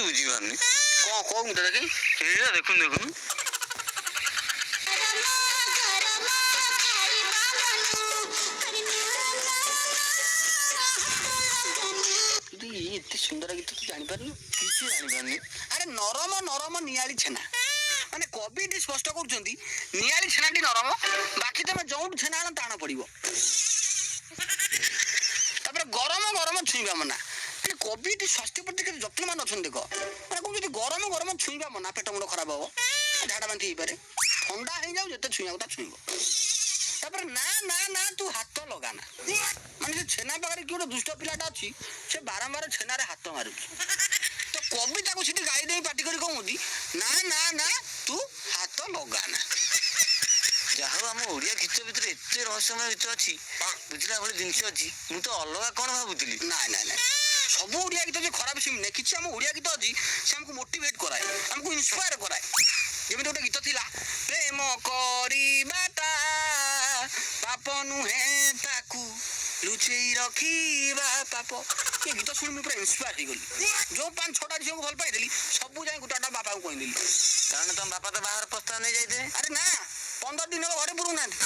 ବୁଝିପାରୁନି। କଣ କହୁ ମୁଁ ତ ଦେଖି ସେଇଟା ଦେଖୁନୁ ଏତେ ସୁନ୍ଦର ଗୀତ ତୁ ଜାଣିପାରୁନୁ? କିଛି ଜାଣିପାରୁନି। ଆରେ ନରମ ନରମ ନିଆଳି ଛେନା, ମାନେ କବି ଏଠି ସ୍ପଷ୍ଟ କରୁଛନ୍ତି ନିଆଳି ଛେନାଟି ନରମ, ବାକି ତମେ ଯୋଉଠୁ ଛେନା ଆଣ ଟାଣ ପଡିବ। ତାପରେ ଗରମ ଗରମ ଛୁଇଁବା ମନା, ମାନେ କବି ଏଠି ସ୍ୱାସ୍ଥ୍ୟ ପ୍ରତି କେତେ ଯତ୍ନବାନ ଅଛନ୍ତି ଦେଖ। ମାନେ କହୁଛନ୍ତି ଗରମ ଗରମ ଛୁଇଁବା ମନା, ପେଟ ମୁଣ୍ଡ ଖରାପ ହବ, ଝାଡା ବାନ୍ତି ହେଇପାରେ, ଥଣ୍ଡା ହେଇଯାଉ ଯେତେ ଛୁଇଁବା କଥା ଛୁଇଁବ। ତାପରେ ନା ନା ନା ତୁ ହାତ ଲଗାନା, ମାନେ ସେ ଛେନା ପାଖରେ କିଏ ଗୋଟେ ଦୁଷ୍ଟ ପିଲାଟା ଅଛି, ସେ ବାରମ୍ବାର ଛେନାରେ ହାତ ମାରୁଛି। ତ କବି ତାକୁ ସେଠି ଗାଈ ଦେଇ ପାଟି କରି କହୁଛନ୍ତି ନା ନା ନା ତୁ ହାତ ଲଗାନା। ଯାହା ହଉ ଆମ ଓଡିଆ ଗୀତ ଭିତରେ ଏତେ ରହସ୍ୟମୟ ଗୀତ ଅଛି, ବୁଝିଲା ଭଳି ଜିନିଷ ଅଛି। ମୁଁ ତ ଅଲଗା କଣ ଭାବୁଥିଲି। ନାଇଁ ନାଇଁ ନାଇଁ, ସବୁ ଓଡିଆ ଗୀତ ଯେ ଖରାପ ସେମିତି ନାହିଁ। କିଛି ଆମ ଓଡିଆ ଗୀତ ଅଛି ସେ ଆମକୁ ମୋଟିଭେଟ କରାଏ, ଆମକୁ ଇନ୍ସପାୟାର କରାଏ। ଯେମିତି ଗୋଟେ ଗୀତ ଥିଲା, ପ୍ରେମ କରିବାଟା ପାପ ନୁହେଁ ତାକୁ ଲୁଚେଇ ରଖିବା ପାପ। ଏ ଗୀତ ଶୁଣି ମୁଁ ପୁରା ଇନ୍ସପାୟାର ହେଇଗଲି। ଯୋଉ 5-6ଟା ଝିଅକୁ ଭଲ ପାଇଦେଲି, ସବୁ ଯାଇ ଗୋଟା ବାପାକୁ କହିଦେଲି। କାରଣ ତମ ବାପା ତ ବାହାର ପ୍ରସ୍ତାବ ନେଇ ଯାଇଥିଲେ। ଆରେ ନା, 15 ଦିନ ଘରେ ପୁରଉନାହାନ୍ତି।